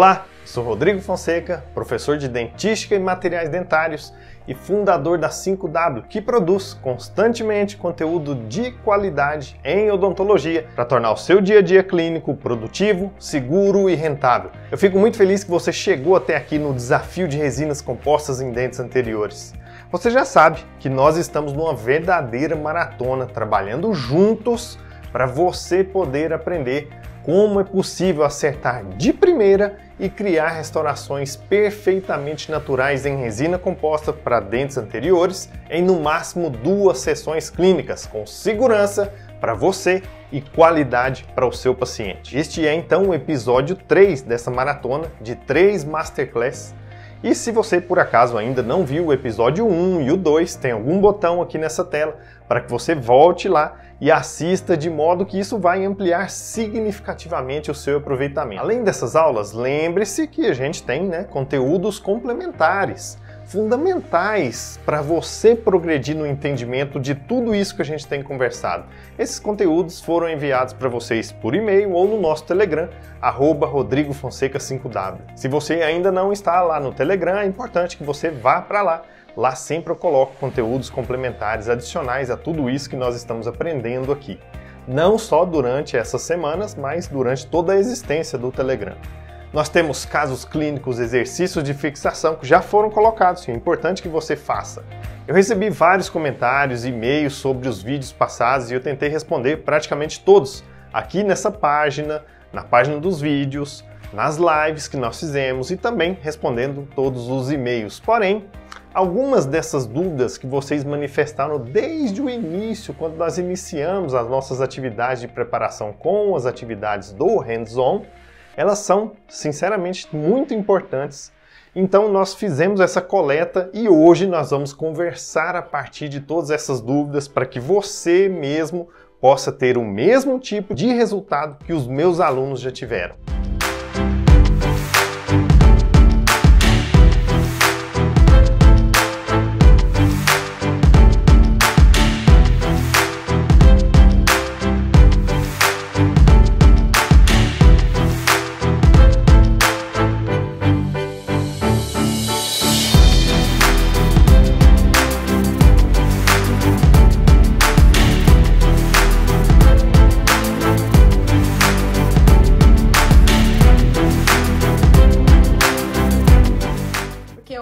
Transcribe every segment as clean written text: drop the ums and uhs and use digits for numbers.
Olá, sou Rodrigo Fonseca, professor de Dentística e Materiais Dentários e fundador da 5W, que produz constantemente conteúdo de qualidade em odontologia para tornar o seu dia a dia clínico produtivo, seguro e rentável. Eu fico muito feliz que você chegou até aqui no desafio de resinas compostas em dentes anteriores. Você já sabe que nós estamos numa verdadeira maratona trabalhando juntos para você poder aprender como é possível acertar de primeira e criar restaurações perfeitamente naturais em resina composta para dentes anteriores em no máximo 2 sessões clínicas, com segurança para você e qualidade para o seu paciente. Este é então o episódio 3 dessa maratona de 3 Masterclass. E se você por acaso ainda não viu o episódio 1 e o 2, tem algum botão aqui nessa tela para que você volte lá e assista, de modo que isso vai ampliar significativamente o seu aproveitamento. Além dessas aulas, lembre-se que a gente tem conteúdos complementares, fundamentais para você progredir no entendimento de tudo isso que a gente tem conversado. Esses conteúdos foram enviados para vocês por e-mail ou no nosso Telegram, @RodrigoFonseca5W. Se você ainda não está lá no Telegram, é importante que você vá para lá. Lá sempre eu coloco conteúdos complementares adicionais a tudo isso que nós estamos aprendendo aqui. Não só durante essas semanas, mas durante toda a existência do Telegram. Nós temos casos clínicos, exercícios de fixação que já foram colocados, e é importante que você faça. Eu recebi vários comentários e e-mails sobre os vídeos passados e eu tentei responder praticamente todos aqui nessa página, na página dos vídeos, nas lives que nós fizemos e também respondendo todos os e-mails. Porém, algumas dessas dúvidas que vocês manifestaram desde o início, quando nós iniciamos as nossas atividades de preparação com as atividades do hands-on, elas são, sinceramente, muito importantes. Então nós fizemos essa coleta e hoje nós vamos conversar a partir de todas essas dúvidas para que você mesmo possa ter o mesmo tipo de resultado que os meus alunos já tiveram.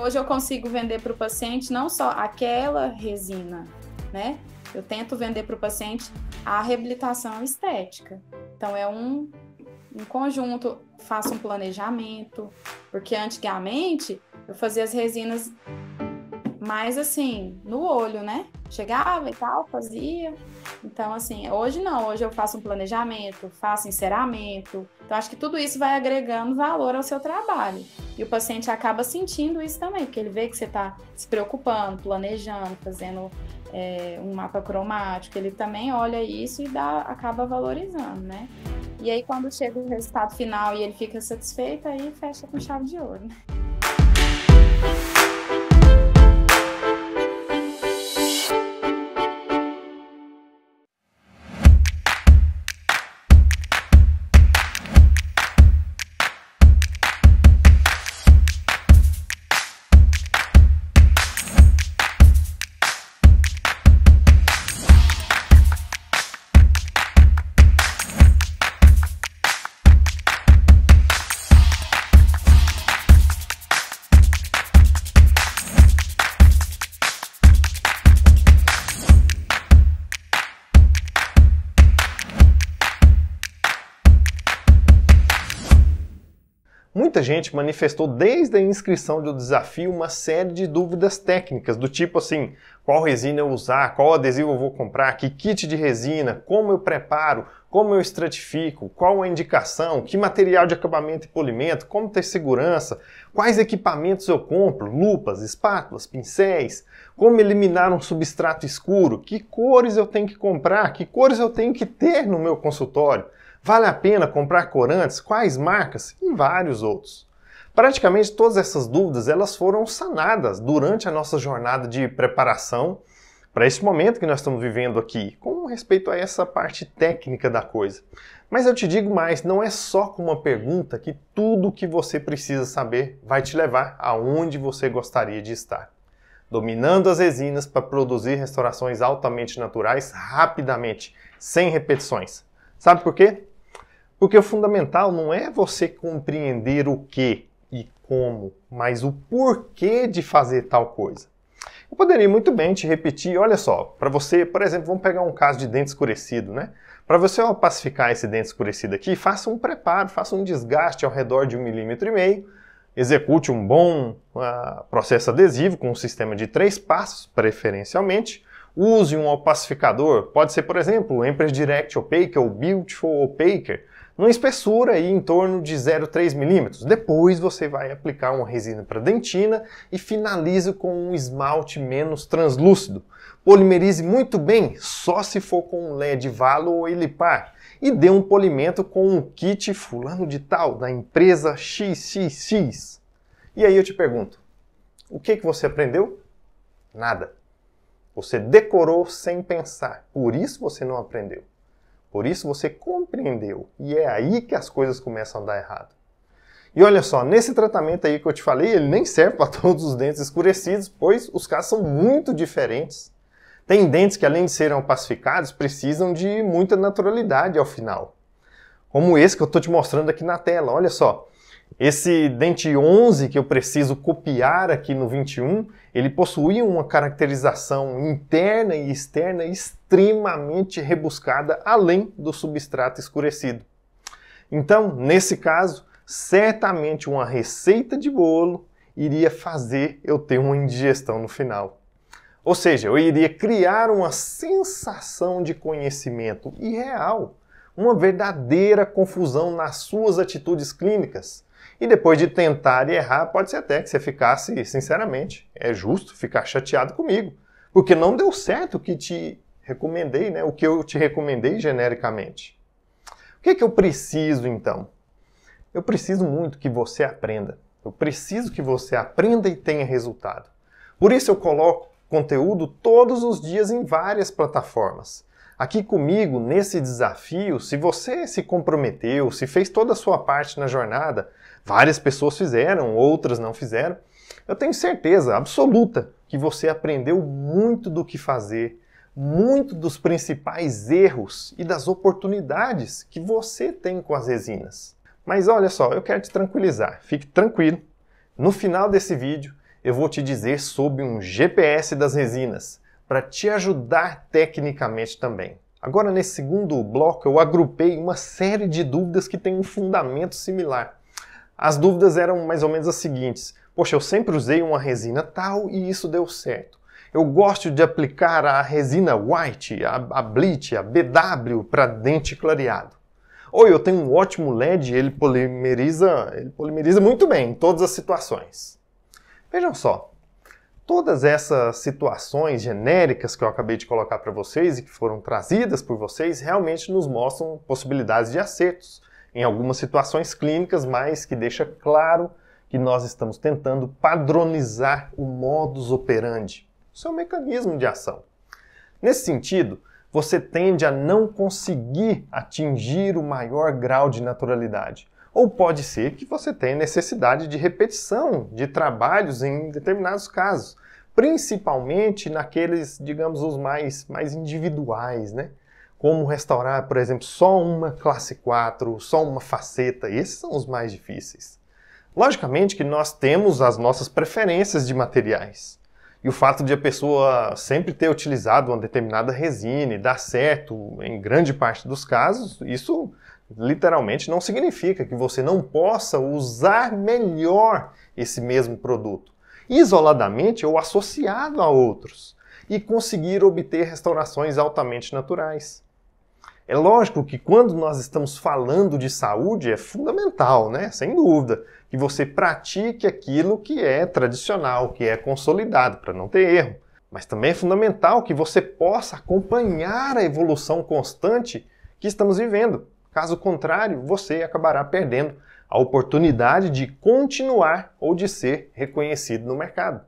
Hoje eu consigo vender para o paciente não só aquela resina, né? Eu tento vender para o paciente a reabilitação estética. Então é um conjunto, faço um planejamento, porque antigamente eu fazia as resinas mais assim, no olho, né? Chegava e tal, fazia. Então assim, hoje não, hoje eu faço um planejamento, faço enceramento. Então acho que tudo isso vai agregando valor ao seu trabalho. E o paciente acaba sentindo isso também, porque ele vê que você está se preocupando, planejando, fazendo um mapa cromático. Ele também olha isso e acaba valorizando, né? E aí quando chega o resultado final e ele fica satisfeito, aí fecha com chave de ouro, né? Muita gente manifestou desde a inscrição do desafio uma série de dúvidas técnicas, do tipo assim, qual resina eu usar, qual adesivo eu vou comprar, que kit de resina, como eu preparo, como eu estratifico, qual a indicação, que material de acabamento e polimento, como ter segurança, quais equipamentos eu compro, lupas, espátulas, pincéis, como eliminar um substrato escuro, que cores eu tenho que comprar, que cores eu tenho que ter no meu consultório. Vale a pena comprar corantes? Quais marcas? E vários outros. Praticamente todas essas dúvidas elas foram sanadas durante a nossa jornada de preparação para este momento que nós estamos vivendo aqui, com respeito a essa parte técnica da coisa. Mas eu te digo mais, não é só com uma pergunta que tudo o que você precisa saber vai te levar aonde você gostaria de estar. Dominando as resinas para produzir restaurações altamente naturais rapidamente, sem repetições. Sabe por quê? Porque o fundamental não é você compreender o que e como, mas o porquê de fazer tal coisa. Eu poderia muito bem te repetir, olha só, para você, por exemplo, vamos pegar um caso de dente escurecido, né? Para você opacificar esse dente escurecido aqui, faça um preparo, faça um desgaste ao redor de 1,5 mm, execute um bom processo adesivo com um sistema de 3 passos, preferencialmente. Use um opacificador, pode ser, por exemplo, o Empress Direct Opaque ou Beautiful Opaker, numa espessura aí em torno de 0,3 mm. Depois você vai aplicar uma resina para dentina e finalize com um esmalte menos translúcido. Polimerize muito bem, só se for com um LED Valo ou Elipar. E dê um polimento com um kit fulano de tal, da empresa XXX. E aí eu te pergunto, o que você aprendeu? Nada. Você decorou sem pensar, por isso você não aprendeu. Por isso você compreendeu. E é aí que as coisas começam a dar errado. E olha só, nesse tratamento aí que eu te falei, ele nem serve para todos os dentes escurecidos, pois os casos são muito diferentes. Tem dentes que, além de serem opacificados, precisam de muita naturalidade ao final. Como esse que eu estou te mostrando aqui na tela, olha só. Esse dente 11 que eu preciso copiar aqui no 21, ele possui uma caracterização interna e externa extremamente rebuscada, além do substrato escurecido. Então, nesse caso, certamente uma receita de bolo iria fazer eu ter uma indigestão no final. Ou seja, eu iria criar uma sensação de conhecimento irreal, uma verdadeira confusão nas suas atitudes clínicas. E depois de tentar e errar, pode ser até que você ficasse, sinceramente, é justo ficar chateado comigo, porque não deu certo o que te recomendei, né? O que eu te recomendei genericamente. O que eu preciso então? Eu preciso muito que você aprenda. Eu preciso que você aprenda e tenha resultado. Por isso eu coloco conteúdo todos os dias em várias plataformas. Aqui comigo, nesse desafio, se você se comprometeu, se fez toda a sua parte na jornada, várias pessoas fizeram, outras não fizeram, eu tenho certeza absoluta que você aprendeu muito do que fazer, muito dos principais erros e das oportunidades que você tem com as resinas. Mas olha só, eu quero te tranquilizar, fique tranquilo. No final desse vídeo, eu vou te dizer sobre um GPS das resinas, para te ajudar tecnicamente também. Agora, nesse segundo bloco, eu agrupei uma série de dúvidas que têm um fundamento similar. As dúvidas eram mais ou menos as seguintes. Poxa, eu sempre usei uma resina tal e isso deu certo. Eu gosto de aplicar a resina White, a Bleach, a BW para dente clareado. Ou eu tenho um ótimo LED, ele polimeriza muito bem em todas as situações. Vejam só, todas essas situações genéricas que eu acabei de colocar para vocês e que foram trazidas por vocês realmente nos mostram possibilidades de acertos em algumas situações clínicas, mas que deixa claro que nós estamos tentando padronizar o modus operandi, o seu mecanismo de ação. Nesse sentido, você tende a não conseguir atingir o maior grau de naturalidade. Ou pode ser que você tenha necessidade de repetição de trabalhos em determinados casos, principalmente naqueles, digamos, os mais individuais, né? Como restaurar, por exemplo, só uma classe 4, só uma faceta, esses são os mais difíceis. Logicamente que nós temos as nossas preferências de materiais. E o fato de a pessoa sempre ter utilizado uma determinada resina e dar certo em grande parte dos casos, isso literalmente não significa que você não possa usar melhor esse mesmo produto, isoladamente ou associado a outros, e conseguir obter restaurações altamente naturais. É lógico que quando nós estamos falando de saúde é fundamental, né? Sem dúvida, que você pratique aquilo que é tradicional, que é consolidado, para não ter erro. Mas também é fundamental que você possa acompanhar a evolução constante que estamos vivendo. Caso contrário, você acabará perdendo a oportunidade de continuar ou de ser reconhecido no mercado.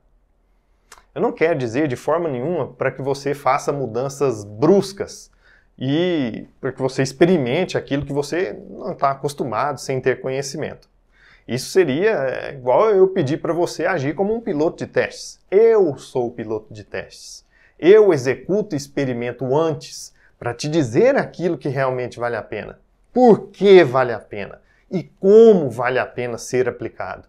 Eu não quero dizer de forma nenhuma para que você faça mudanças bruscas e para que você experimente aquilo que você não está acostumado sem ter conhecimento. Isso seria igual eu pedir para você agir como um piloto de testes. Eu sou o piloto de testes. Eu executo e experimento antes para te dizer aquilo que realmente vale a pena. Por que vale a pena? E como vale a pena ser aplicado.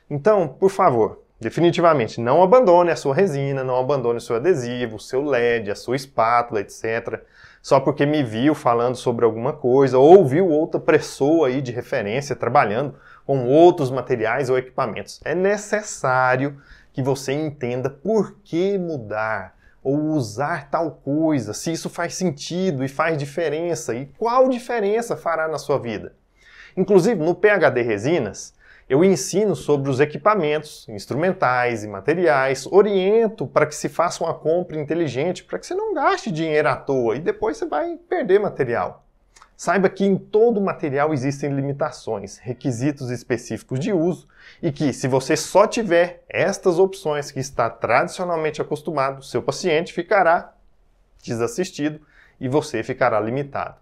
Então, por favor, definitivamente não abandone a sua resina, não abandone o seu adesivo, o seu LED, a sua espátula, etc. Só porque me viu falando sobre alguma coisa ou viu outra pessoa aí de referência trabalhando com outros materiais ou equipamentos. É necessário que você entenda por que mudar ou usar tal coisa, se isso faz sentido e faz diferença e qual diferença fará na sua vida. Inclusive, no PhD Resinas, eu ensino sobre os equipamentos, instrumentais e materiais, oriento para que se faça uma compra inteligente, para que você não gaste dinheiro à toa e depois você vai perder material. Saiba que em todo material existem limitações, requisitos específicos de uso e que, se você só tiver estas opções que está tradicionalmente acostumado, seu paciente ficará desassistido e você ficará limitado.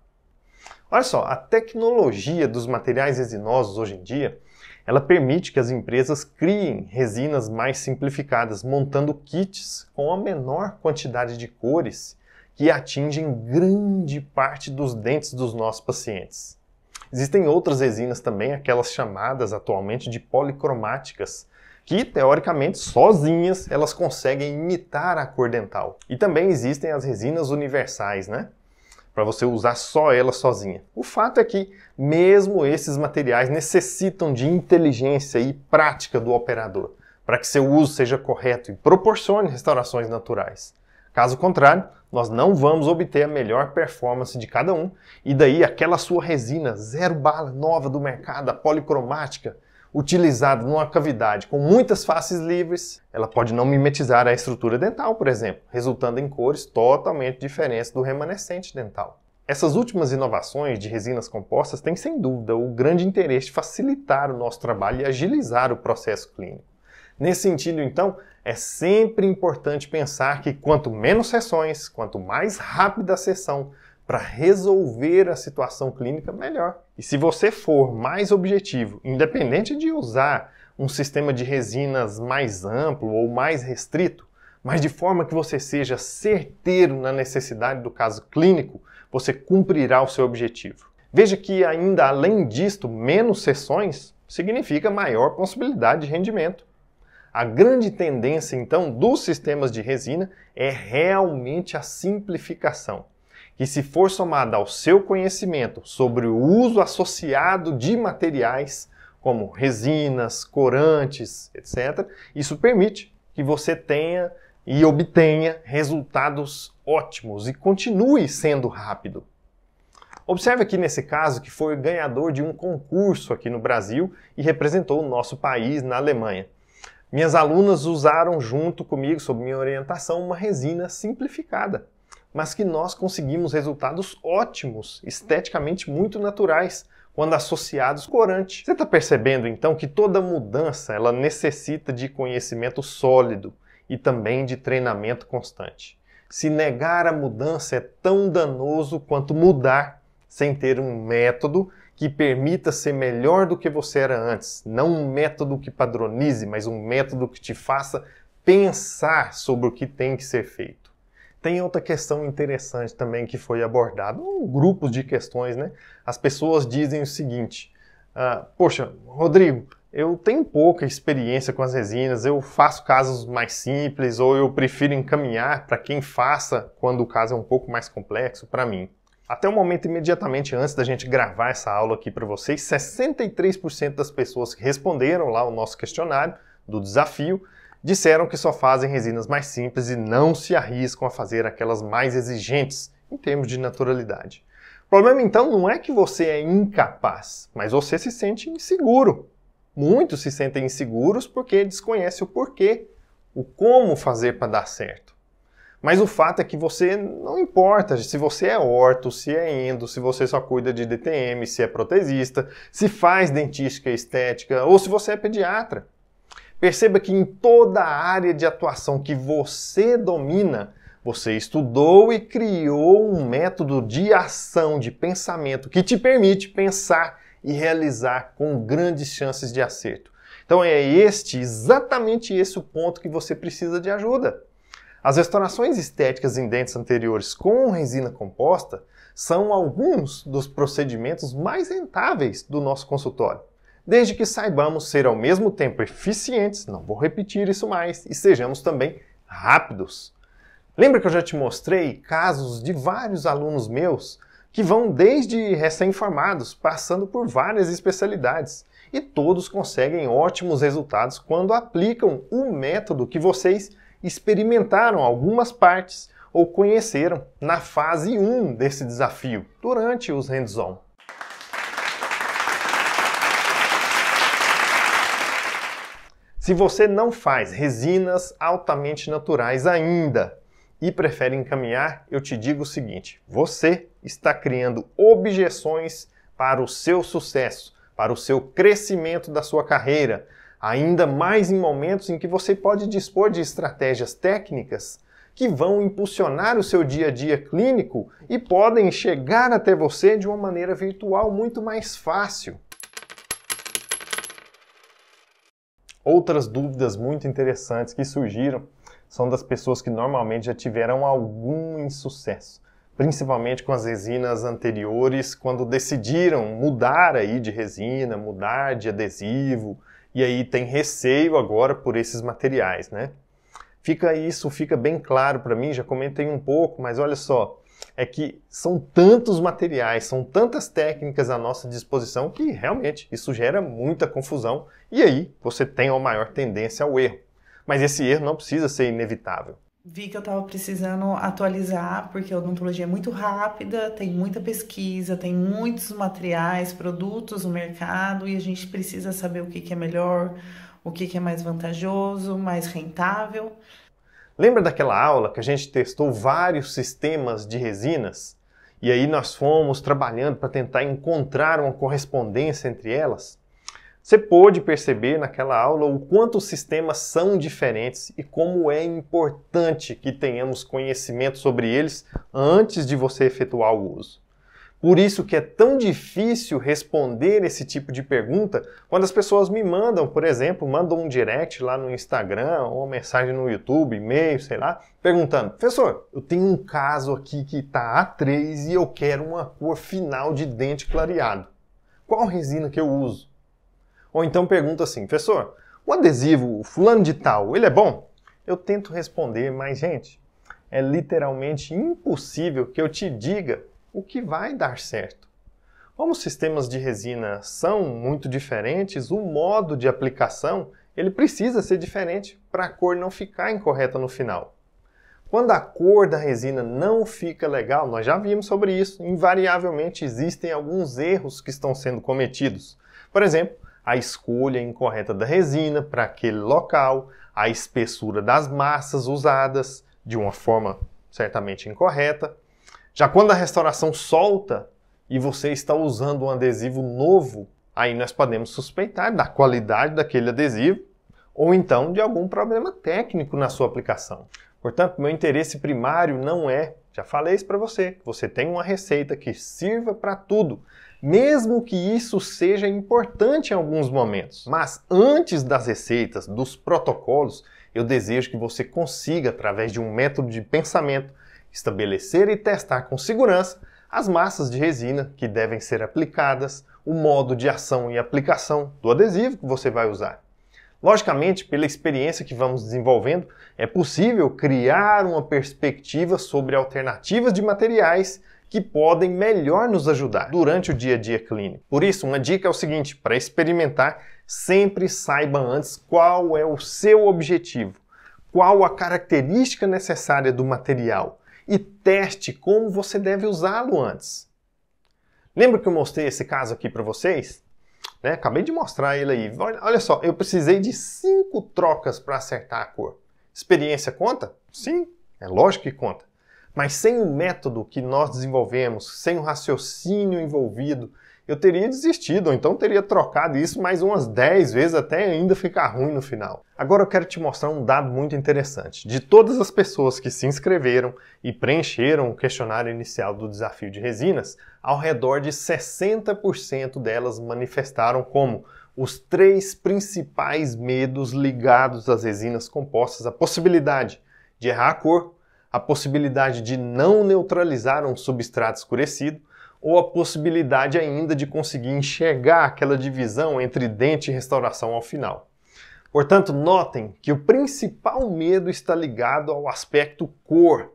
Olha só, a tecnologia dos materiais resinosos hoje em dia, ela permite que as empresas criem resinas mais simplificadas, montando kits com a menor quantidade de cores que atingem grande parte dos dentes dos nossos pacientes. Existem outras resinas também, aquelas chamadas atualmente de policromáticas, que teoricamente sozinhas elas conseguem imitar a cor dental. E também existem as resinas universais, né? Para você usar só ela sozinha. O fato é que mesmo esses materiais necessitam de inteligência e prática do operador, para que seu uso seja correto e proporcione restaurações naturais. Caso contrário, nós não vamos obter a melhor performance de cada um, e daí aquela sua resina zero bala nova do mercado, a policromática, utilizada numa cavidade com muitas faces livres, ela pode não mimetizar a estrutura dental, por exemplo, resultando em cores totalmente diferentes do remanescente dental. Essas últimas inovações de resinas compostas têm, sem dúvida, o grande interesse de facilitar o nosso trabalho e agilizar o processo clínico. Nesse sentido, então, é sempre importante pensar que quanto menos sessões, quanto mais rápida a sessão para resolver a situação clínica, melhor. E se você for mais objetivo, independente de usar um sistema de resinas mais amplo ou mais restrito, mas de forma que você seja certeiro na necessidade do caso clínico, você cumprirá o seu objetivo. Veja que ainda além disto, menos sessões significa maior possibilidade de rendimento. A grande tendência, então, dos sistemas de resina é realmente a simplificação, que se for somada ao seu conhecimento sobre o uso associado de materiais, como resinas, corantes, etc., isso permite que você tenha e obtenha resultados ótimos e continue sendo rápido. Observe aqui nesse caso que foi ganhador de um concurso aqui no Brasil e representou o nosso país na Alemanha. Minhas alunas usaram junto comigo, sob minha orientação, uma resina simplificada, mas que nós conseguimos resultados ótimos, esteticamente muito naturais, quando associados com corante. Você está percebendo então que toda mudança ela necessita de conhecimento sólido e também de treinamento constante. Se negar a mudança é tão danoso quanto mudar sem ter um método que permita ser melhor do que você era antes. Não um método que padronize, mas um método que te faça pensar sobre o que tem que ser feito. Tem outra questão interessante também que foi abordada, grupos de questões, né? As pessoas dizem o seguinte, poxa, Rodrigo, eu tenho pouca experiência com as resinas, eu faço casos mais simples ou eu prefiro encaminhar para quem faça quando o caso é um pouco mais complexo para mim. Até o momento imediatamente antes da gente gravar essa aula aqui para vocês, 63% das pessoas que responderam lá o nosso questionário do desafio disseram que só fazem resinas mais simples e não se arriscam a fazer aquelas mais exigentes em termos de naturalidade. O problema então não é que você é incapaz, mas você se sente inseguro. Muitos se sentem inseguros porque desconhecem o porquê, o como fazer para dar certo. Mas o fato é que você não importa se você é orto, se é endo, se você só cuida de DTM, se é protesista, se faz dentística estética ou se você é pediatra. Perceba que em toda a área de atuação que você domina, você estudou e criou um método de ação, de pensamento, que te permite pensar e realizar com grandes chances de acerto. Então é exatamente esse o ponto que você precisa de ajuda. As restaurações estéticas em dentes anteriores com resina composta são alguns dos procedimentos mais rentáveis do nosso consultório, desde que saibamos ser ao mesmo tempo eficientes, não vou repetir isso mais, e sejamos também rápidos. Lembra que eu já te mostrei casos de vários alunos meus que vão desde recém-formados, passando por várias especialidades, e todos conseguem ótimos resultados quando aplicam o método que vocês experimentaram algumas partes ou conheceram na fase 1 desse desafio, durante os hands-on. Se você não faz resinas altamente naturais ainda e prefere encaminhar, eu te digo o seguinte: você está criando objeções para o seu sucesso, para o seu crescimento da sua carreira, ainda mais em momentos em que você pode dispor de estratégias técnicas que vão impulsionar o seu dia a dia clínico e podem chegar até você de uma maneira virtual muito mais fácil. Outras dúvidas muito interessantes que surgiram são das pessoas que normalmente já tiveram algum insucesso, principalmente com as resinas anteriores, quando decidiram mudar aí de resina, mudar de adesivo, e aí tem receio agora por esses materiais, né? Isso fica bem claro para mim, já comentei um pouco, mas olha só, é que são tantos materiais, são tantas técnicas à nossa disposição que realmente isso gera muita confusão e aí você tem uma maior tendência ao erro. Mas esse erro não precisa ser inevitável. Vi que eu estava precisando atualizar, porque a odontologia é muito rápida, tem muita pesquisa, tem muitos materiais, produtos no mercado e a gente precisa saber o que é melhor, o que é mais vantajoso, mais rentável. Lembra daquela aula que a gente testou vários sistemas de resinas? E aí nós fomos trabalhando para tentar encontrar uma correspondência entre elas? Você pôde perceber naquela aula o quanto os sistemas são diferentes e como é importante que tenhamos conhecimento sobre eles antes de você efetuar o uso. Por isso que é tão difícil responder esse tipo de pergunta quando as pessoas me mandam, por exemplo, mandam um direct lá no Instagram, ou uma mensagem no YouTube, e-mail, sei lá, perguntando: professor, eu tenho um caso aqui que está A3 e eu quero uma cor final de dente clareado. Qual resina que eu uso? Ou então pergunta assim: professor, o adesivo fulano de tal, ele é bom? Eu tento responder, mas gente, é literalmente impossível que eu te diga o que vai dar certo. Como os sistemas de resina são muito diferentes, o modo de aplicação ele precisa ser diferente para a cor não ficar incorreta no final. Quando a cor da resina não fica legal, nós já vimos sobre isso, invariavelmente existem alguns erros que estão sendo cometidos. Por exemplo, a escolha incorreta da resina para aquele local, a espessura das massas usadas de uma forma certamente incorreta. Já quando a restauração solta e você está usando um adesivo novo, aí nós podemos suspeitar da qualidade daquele adesivo ou então de algum problema técnico na sua aplicação. Portanto, meu interesse primário não é, já falei isso para você, que você tenha uma receita que sirva para tudo, mesmo que isso seja importante em alguns momentos. Mas antes das receitas, dos protocolos, eu desejo que você consiga, através de um método de pensamento, estabelecer e testar com segurança as massas de resina que devem ser aplicadas, o modo de ação e aplicação do adesivo que você vai usar. Logicamente, pela experiência que vamos desenvolvendo, é possível criar uma perspectiva sobre alternativas de materiais que podem melhor nos ajudar durante o dia a dia clínico. Por isso, uma dica é o seguinte: para experimentar, sempre saiba antes qual é o seu objetivo, qual a característica necessária do material, e teste como você deve usá-lo antes. Lembra que eu mostrei esse caso aqui para vocês? Acabei de mostrar ele aí. Olha só, eu precisei de 5 trocas para acertar a cor. Experiência conta? Sim, é lógico que conta. Mas sem o método que nós desenvolvemos, sem o raciocínio envolvido, eu teria desistido, ou então teria trocado isso mais umas 10 vezes até ainda ficar ruim no final. Agora eu quero te mostrar um dado muito interessante. De todas as pessoas que se inscreveram e preencheram o questionário inicial do desafio de resinas, ao redor de 60% delas manifestaram como os 3 principais medos ligados às resinas compostas: a possibilidade de errar a cor, a possibilidade de não neutralizar um substrato escurecido, ou a possibilidade ainda de conseguir enxergar aquela divisão entre dente e restauração ao final. Portanto, notem que o principal medo está ligado ao aspecto cor.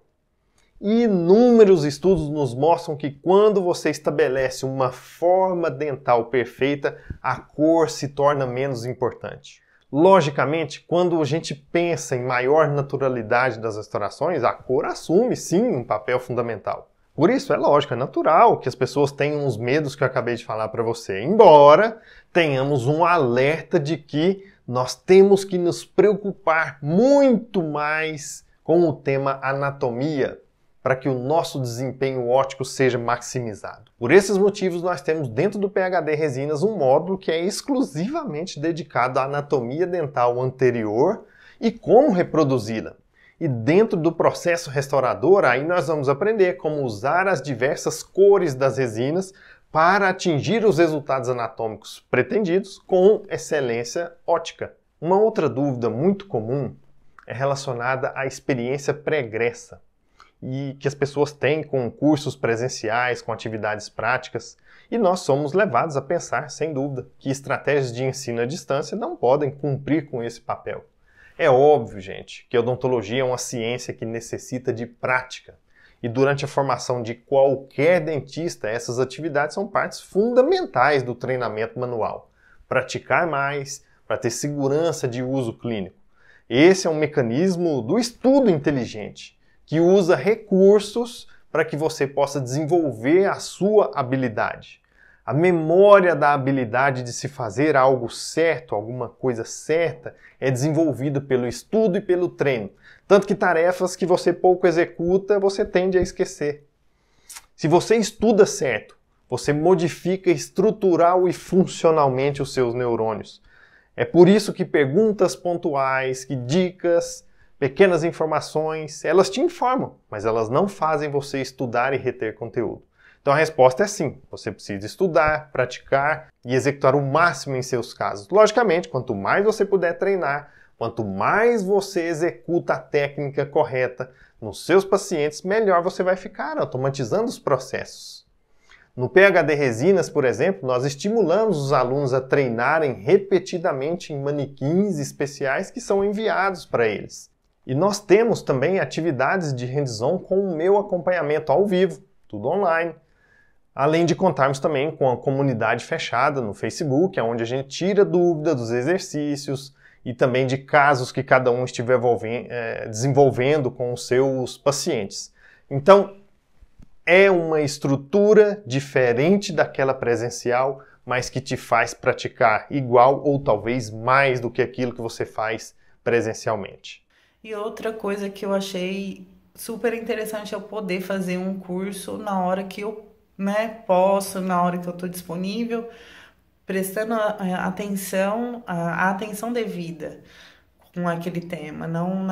E inúmeros estudos nos mostram que quando você estabelece uma forma dental perfeita, a cor se torna menos importante. Logicamente, quando a gente pensa em maior naturalidade das restaurações, a cor assume sim um papel fundamental. Por isso, é lógico, é natural que as pessoas tenham os medos que eu acabei de falar para você, embora tenhamos um alerta de que nós temos que nos preocupar muito mais com o tema anatomia, para que o nosso desempenho óptico seja maximizado. Por esses motivos, nós temos dentro do PhD Resinas um módulo que é exclusivamente dedicado à anatomia dental anterior e como reproduzi-la. E dentro do processo restaurador, aí nós vamos aprender como usar as diversas cores das resinas para atingir os resultados anatômicos pretendidos com excelência óptica. Uma outra dúvida muito comum é relacionada à experiência pregressa e que as pessoas têm com cursos presenciais, com atividades práticas, e nós somos levados a pensar, sem dúvida, que estratégias de ensino à distância não podem cumprir com esse papel. É óbvio, gente, que a odontologia é uma ciência que necessita de prática, e durante a formação de qualquer dentista, essas atividades são partes fundamentais do treinamento manual. Praticar mais, para ter segurança de uso clínico. Esse é um mecanismo do estudo inteligente, que usa recursos para que você possa desenvolver a sua habilidade. A memória da habilidade de se fazer algo certo, alguma coisa certa, é desenvolvida pelo estudo e pelo treino. Tanto que tarefas que você pouco executa, você tende a esquecer. Se você estuda certo, você modifica estrutural e funcionalmente os seus neurônios. É por isso que perguntas pontuais, que dicas, pequenas informações, elas te informam, mas elas não fazem você estudar e reter conteúdo. Então a resposta é sim, você precisa estudar, praticar e executar o máximo em seus casos. Logicamente, quanto mais você puder treinar, quanto mais você executa a técnica correta nos seus pacientes, melhor você vai ficar, automatizando os processos. No PhD Resinas, por exemplo, nós estimulamos os alunos a treinarem repetidamente em manequins especiais que são enviados para eles. E nós temos também atividades de hands-on com o meu acompanhamento ao vivo, tudo online. Além de contarmos também com a comunidade fechada no Facebook, onde a gente tira dúvida dos exercícios e também de casos que cada um estiver desenvolvendo com os seus pacientes. Então, é uma estrutura diferente daquela presencial, mas que te faz praticar igual ou talvez mais do que aquilo que você faz presencialmente. E outra coisa que eu achei super interessante é eu poder fazer um curso na hora que eu posso, na hora que eu estou disponível, prestando atenção, a atenção devida com aquele tema. Não,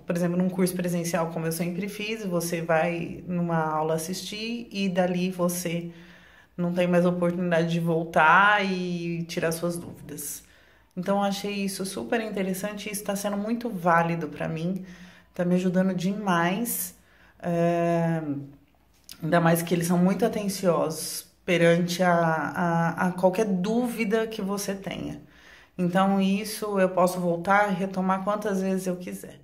por exemplo, num curso presencial, como eu sempre fiz, você vai numa aula assistir e dali você não tem mais oportunidade de voltar e tirar suas dúvidas. Então, eu achei isso super interessante e isso está sendo muito válido para mim, está me ajudando demais, ainda mais que eles são muito atenciosos perante a qualquer dúvida que você tenha. Então, isso eu posso voltar e retomar quantas vezes eu quiser.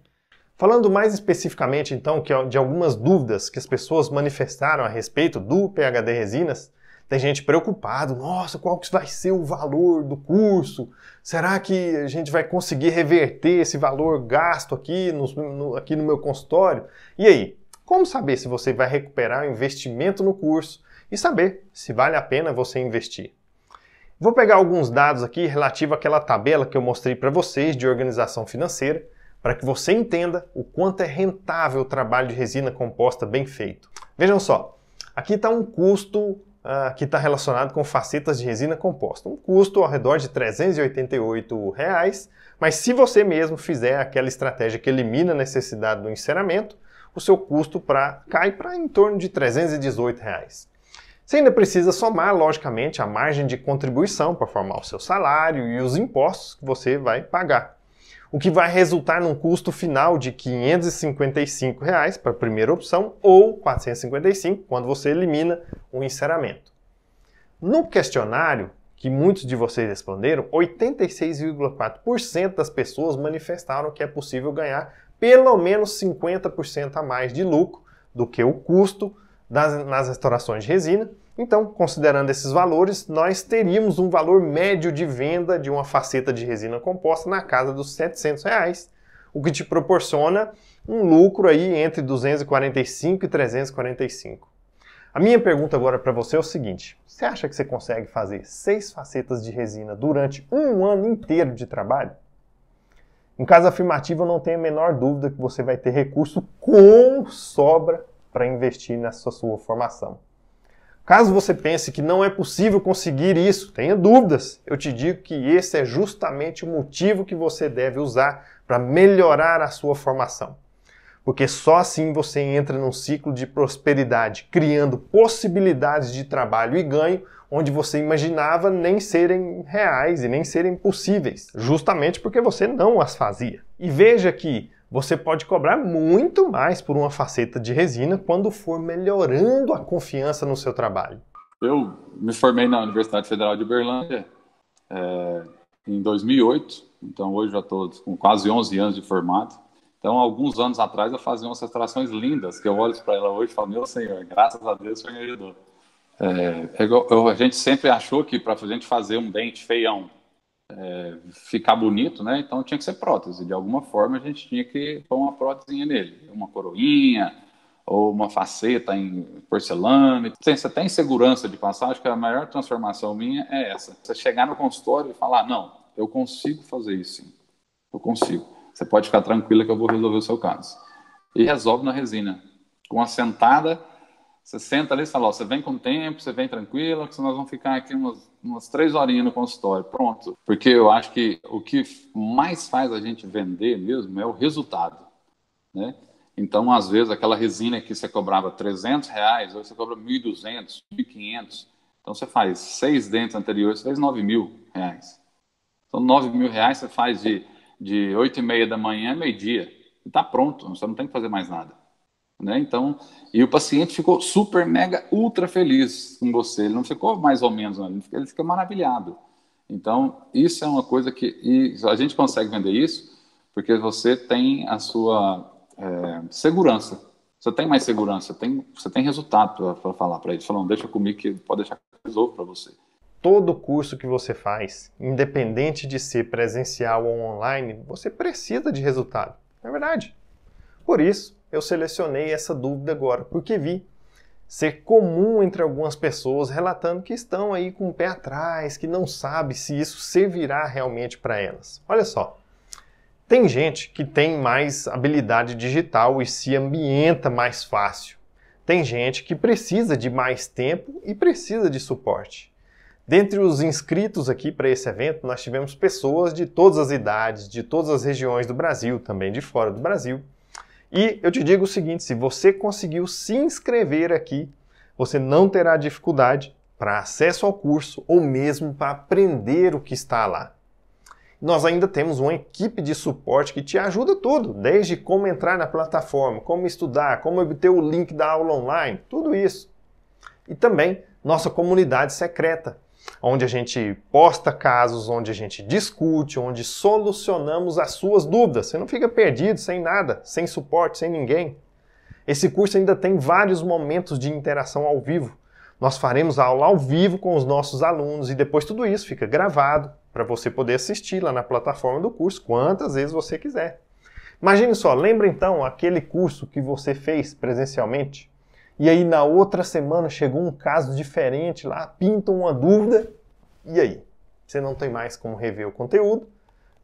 Falando mais especificamente, então, de algumas dúvidas que as pessoas manifestaram a respeito do PhD Resinas, tem gente preocupada, nossa, qual que vai ser o valor do curso? Será que a gente vai conseguir reverter esse valor gasto aqui no meu consultório? E aí, como saber se você vai recuperar o investimento no curso e saber se vale a pena você investir? Vou pegar alguns dados aqui relativo àquela tabela que eu mostrei para vocês de organização financeira, para que você entenda o quanto é rentável o trabalho de resina composta bem feito. Vejam só, aqui está um custo que está relacionado com facetas de resina composta. Um custo ao redor de R$ 388, mas se você mesmo fizer aquela estratégia que elimina a necessidade do enceramento, o seu custo cai para em torno de R$ 318. Você ainda precisa somar, logicamente, a margem de contribuição para formar o seu salário e os impostos que você vai pagar, o que vai resultar num custo final de R$ 555 para a primeira opção ou R$ 455 quando você elimina o enceramento. No questionário, que muitos de vocês responderam, 86,4% das pessoas manifestaram que é possível ganhar pelo menos 50% a mais de lucro do que o custo nas restaurações de resina. Então, considerando esses valores, nós teríamos um valor médio de venda de uma faceta de resina composta na casa dos R$ 700, o que te proporciona um lucro aí entre 245 e 345. A minha pergunta agora para você é o seguinte: você acha que você consegue fazer 6 facetas de resina durante um ano inteiro de trabalho? Em caso afirmativo, eu não tenho a menor dúvida que você vai ter recurso com sobra para investir nessa sua formação. Caso você pense que não é possível conseguir isso, tenha dúvidas, eu te digo que esse é justamente o motivo que você deve usar para melhorar a sua formação. Porque só assim você entra num ciclo de prosperidade, criando possibilidades de trabalho e ganho onde você imaginava nem serem reais e nem serem possíveis, justamente porque você não as fazia. E veja que você pode cobrar muito mais por uma faceta de resina quando for melhorando a confiança no seu trabalho. Eu me formei na Universidade Federal de Uberlândia em 2008, então hoje já estou com quase 11 anos de formado. Então, alguns anos atrás, eu fazia umas restaurações lindas, que eu olho para ela hoje e falo, meu Senhor, graças a Deus, o Senhor me ajudou. A gente sempre achou que para a gente fazer um dente feião, ficar bonito, né? Então tinha que ser prótese. De alguma forma, a gente tinha que pôr uma prótesinha nele. Uma coroinha, ou uma faceta em porcelana. Você tem segurança de passar, acho que a maior transformação minha é essa. Você chegar no consultório e falar, não, eu consigo fazer isso sim. Eu consigo. Você pode ficar tranquila que eu vou resolver o seu caso. E resolve na resina. Com uma sentada, você senta ali e fala, ó, você vem com tempo, você vem tranquila, que nós vamos ficar aqui umas 3 horinhas no consultório. Pronto. Porque eu acho que o que mais faz a gente vender mesmo é o resultado, né? Então, às vezes, aquela resina que você cobrava R$300, hoje você cobra R$1.200, R$1.500. Então, você faz 6 dentes anteriores, você faz R$9.000. Então, R$9.000 você faz de 8h30 da manhã a meio-dia. E está pronto, você não tem que fazer mais nada. Né? Então, e o paciente ficou super, mega, ultra feliz com você. Ele não ficou mais ou menos, ele fica maravilhado. Então, isso é uma coisa que a gente consegue vender isso porque você tem a sua segurança. Você tem mais segurança, você tem resultado para falar para ele. Falando, deixa comigo que pode deixar que eu resolvo para você. Todo curso que você faz, independente de ser presencial ou online, você precisa de resultado. É verdade. Por isso, eu selecionei essa dúvida agora, porque vi ser comum entre algumas pessoas relatando que estão aí com o pé atrás, que não sabe se isso servirá realmente para elas. Olha só, tem gente que tem mais habilidade digital e se ambienta mais fácil. Tem gente que precisa de mais tempo e precisa de suporte. Dentre os inscritos aqui para esse evento, nós tivemos pessoas de todas as idades, de todas as regiões do Brasil, também de fora do Brasil. E eu te digo o seguinte, se você conseguiu se inscrever aqui, você não terá dificuldade para acesso ao curso ou mesmo para aprender o que está lá. Nós ainda temos uma equipe de suporte que te ajuda tudo, desde como entrar na plataforma, como estudar, como obter o link da aula online, tudo isso. E também nossa comunidade secreta, onde a gente posta casos, onde a gente discute, onde solucionamos as suas dúvidas. Você não fica perdido, sem nada, sem suporte, sem ninguém. Esse curso ainda tem vários momentos de interação ao vivo. Nós faremos a aula ao vivo com os nossos alunos e depois tudo isso fica gravado para você poder assistir lá na plataforma do curso quantas vezes você quiser. Imagine só, lembra então aquele curso que você fez presencialmente? E aí na outra semana chegou um caso diferente lá, pinta uma dúvida, e aí? Você não tem mais como rever o conteúdo,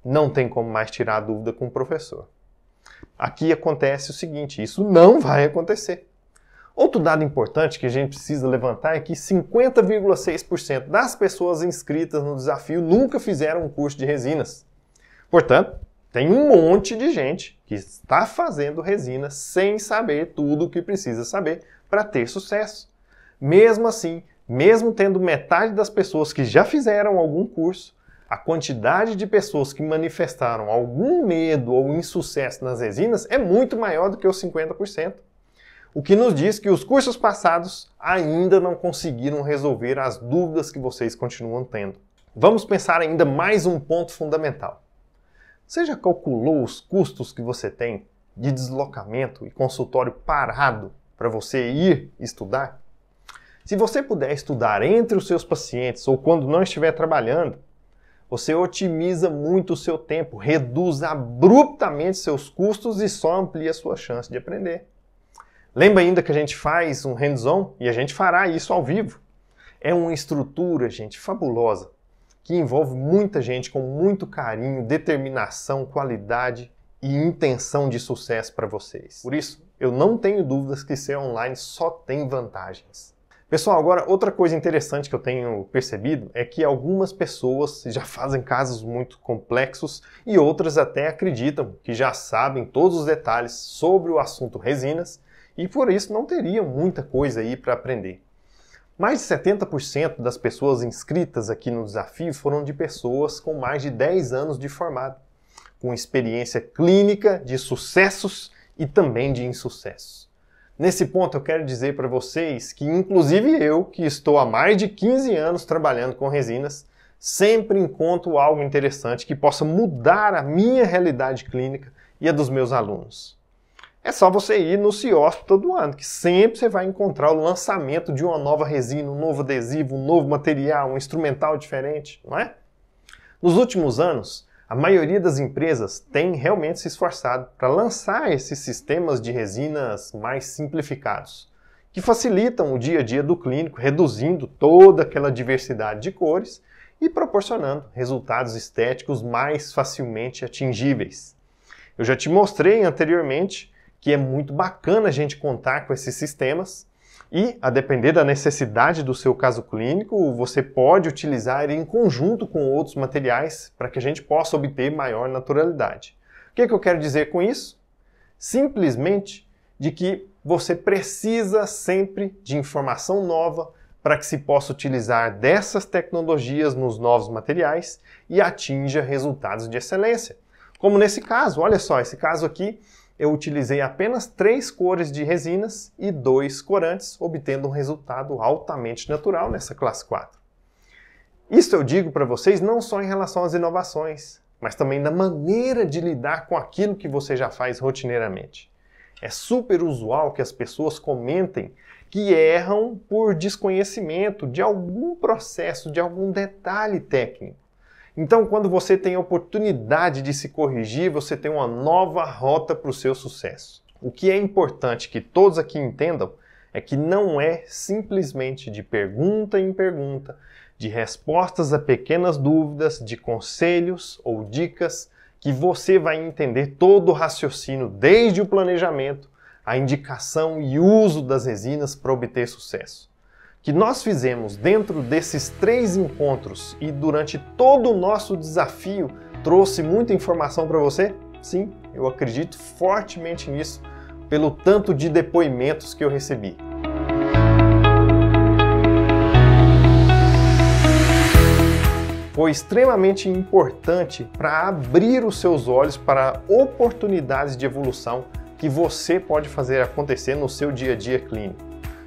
não tem como mais tirar a dúvida com o professor. Aqui acontece o seguinte, isso não vai acontecer. Outro dado importante que a gente precisa levantar é que 50,6% das pessoas inscritas no desafio nunca fizeram um curso de resinas. Portanto, tem um monte de gente que está fazendo resina sem saber tudo o que precisa saber para ter sucesso. Mesmo assim, mesmo tendo metade das pessoas que já fizeram algum curso, a quantidade de pessoas que manifestaram algum medo ou insucesso nas resinas é muito maior do que os 50%. O que nos diz que os cursos passados ainda não conseguiram resolver as dúvidas que vocês continuam tendo. Vamos pensar ainda mais um ponto fundamental. Você já calculou os custos que você tem de deslocamento e consultório parado para você ir estudar? Se você puder estudar entre os seus pacientes ou quando não estiver trabalhando, você otimiza muito o seu tempo, reduz abruptamente seus custos e só amplia a sua chance de aprender. Lembra ainda que a gente faz um hands-on e a gente fará isso ao vivo. É uma estrutura, gente, fabulosa, que envolve muita gente com muito carinho, determinação, qualidade e intenção de sucesso para vocês. Por isso, eu não tenho dúvidas que ser online só tem vantagens. Pessoal, agora outra coisa interessante que eu tenho percebido é que algumas pessoas já fazem casos muito complexos e outras até acreditam que já sabem todos os detalhes sobre o assunto resinas e por isso não teriam muita coisa aí para aprender. Mais de 70% das pessoas inscritas aqui no desafio foram de pessoas com mais de 10 anos de formado, com experiência clínica de sucessos e também de insucessos. Nesse ponto eu quero dizer para vocês que inclusive eu, que estou há mais de 15 anos trabalhando com resinas, sempre encontro algo interessante que possa mudar a minha realidade clínica e a dos meus alunos. É só você ir no CIOSP todo ano, que sempre você vai encontrar o lançamento de uma nova resina, um novo adesivo, um novo material, um instrumental diferente, não é? Nos últimos anos, a maioria das empresas tem realmente se esforçado para lançar esses sistemas de resinas mais simplificados, que facilitam o dia a dia do clínico, reduzindo toda aquela diversidade de cores e proporcionando resultados estéticos mais facilmente atingíveis. Eu já te mostrei anteriormente que é muito bacana a gente contar com esses sistemas e, a depender da necessidade do seu caso clínico, você pode utilizar em conjunto com outros materiais para que a gente possa obter maior naturalidade. O que eu quero dizer com isso? Simplesmente de que você precisa sempre de informação nova para que se possa utilizar dessas tecnologias nos novos materiais e atinja resultados de excelência. Como nesse caso, olha só, esse caso aqui, eu utilizei apenas 3 cores de resinas e 2 corantes, obtendo um resultado altamente natural nessa classe 4. Isso eu digo para vocês não só em relação às inovações, mas também na maneira de lidar com aquilo que você já faz rotineiramente. É super usual que as pessoas comentem que erram por desconhecimento de algum processo, de algum detalhe técnico. Então, quando você tem a oportunidade de se corrigir, você tem uma nova rota para o seu sucesso. O que é importante que todos aqui entendam é que não é simplesmente de pergunta em pergunta, de respostas a pequenas dúvidas, de conselhos ou dicas, que você vai entender todo o raciocínio, desde o planejamento, a indicação e uso das resinas para obter sucesso. Que nós fizemos dentro desses 3 encontros e durante todo o nosso desafio trouxe muita informação para você? Sim, eu acredito fortemente nisso, pelo tanto de depoimentos que eu recebi. Foi extremamente importante para abrir os seus olhos para oportunidades de evolução que você pode fazer acontecer no seu dia a dia clínico.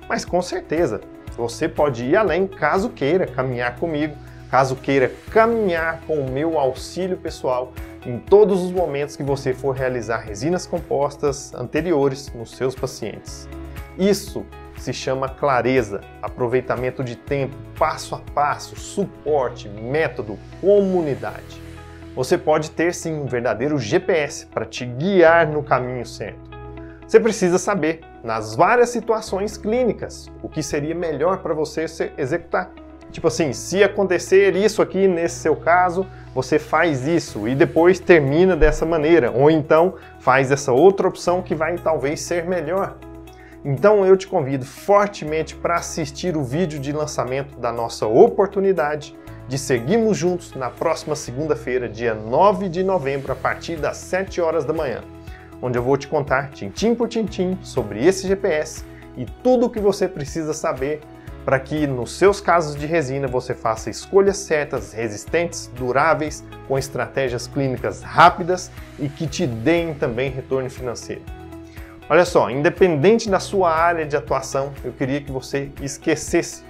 Mas com certeza, você pode ir além caso queira caminhar comigo, caso queira caminhar com o meu auxílio pessoal em todos os momentos que você for realizar resinas compostas anteriores nos seus pacientes. Isso se chama clareza, aproveitamento de tempo, passo a passo, suporte, método, comunidade. Você pode ter sim um verdadeiro GPS para te guiar no caminho certo. Você precisa saber, nas várias situações clínicas, o que seria melhor para você executar. Tipo assim, se acontecer isso aqui nesse seu caso, você faz isso e depois termina dessa maneira. Ou então faz essa outra opção que vai talvez ser melhor. Então eu te convido fortemente para assistir o vídeo de lançamento da nossa oportunidade de seguirmos juntos na próxima segunda-feira, dia 9 de novembro, a partir das 7 horas da manhã, onde eu vou te contar tintim por tintim sobre esse GPS e tudo o que você precisa saber para que nos seus casos de resina você faça escolhas certas, resistentes, duráveis, com estratégias clínicas rápidas e que te deem também retorno financeiro. Olha só, independente da sua área de atuação, eu queria que você esqueça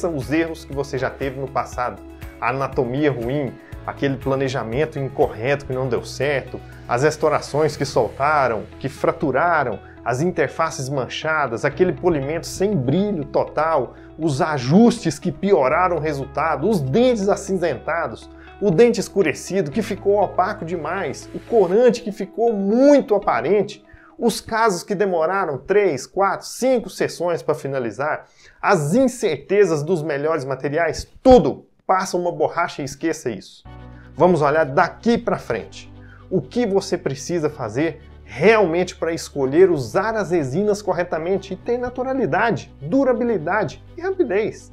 os erros que você já teve no passado, a anatomia ruim, aquele planejamento incorreto que não deu certo, as restaurações que soltaram, que fraturaram, as interfaces manchadas, aquele polimento sem brilho total, os ajustes que pioraram o resultado, os dentes acinzentados, o dente escurecido que ficou opaco demais, o corante que ficou muito aparente, os casos que demoraram 3, 4, 5 sessões para finalizar, as incertezas dos melhores materiais, tudo, passa uma borracha e esqueça isso. Vamos olhar daqui para frente. O que você precisa fazer realmente para escolher usar as resinas corretamente e ter naturalidade, durabilidade e rapidez.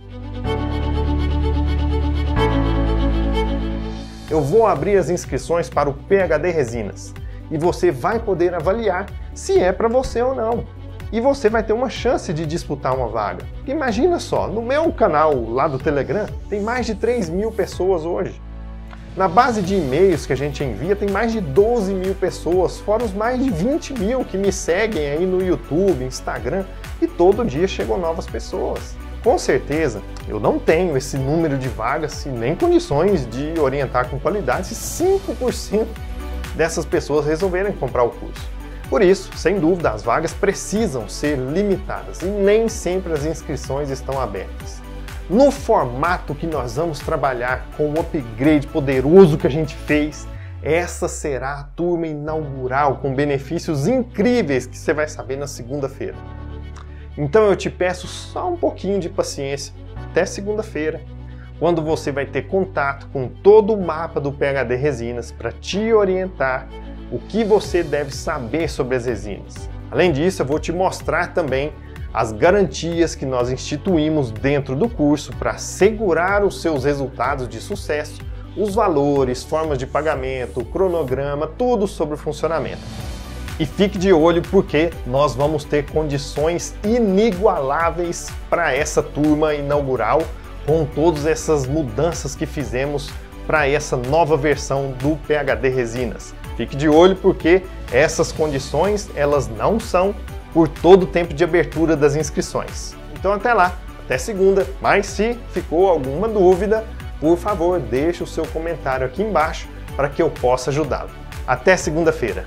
Eu vou abrir as inscrições para o PhD Resinas e você vai poder avaliar se é para você ou não. E você vai ter uma chance de disputar uma vaga. Imagina só, no meu canal lá do Telegram tem mais de 3.000 pessoas hoje. Na base de e-mails que a gente envia tem mais de 12.000 pessoas, fora os mais de 20.000 que me seguem aí no YouTube, Instagram, e todo dia chegam novas pessoas. Com certeza, eu não tenho esse número de vagas e nem condições de orientar com qualidade se 5% dessas pessoas resolverem comprar o curso. Por isso, sem dúvida, as vagas precisam ser limitadas e nem sempre as inscrições estão abertas. No formato que nós vamos trabalhar com o upgrade poderoso que a gente fez, essa será a turma inaugural com benefícios incríveis que você vai saber na segunda-feira. Então eu te peço só um pouquinho de paciência até segunda-feira, quando você vai ter contato com todo o mapa do PhD Resinas para te orientar o que você deve saber sobre as resinas. Além disso, eu vou te mostrar também as garantias que nós instituímos dentro do curso para assegurar os seus resultados de sucesso, os valores, formas de pagamento, cronograma, tudo sobre o funcionamento. E fique de olho porque nós vamos ter condições inigualáveis para essa turma inaugural com todas essas mudanças que fizemos para essa nova versão do PhD Resinas. Fique de olho porque essas condições elas não são por todo o tempo de abertura das inscrições. Então até lá, até segunda, mas se ficou alguma dúvida, por favor deixe o seu comentário aqui embaixo para que eu possa ajudá-lo. Até segunda-feira!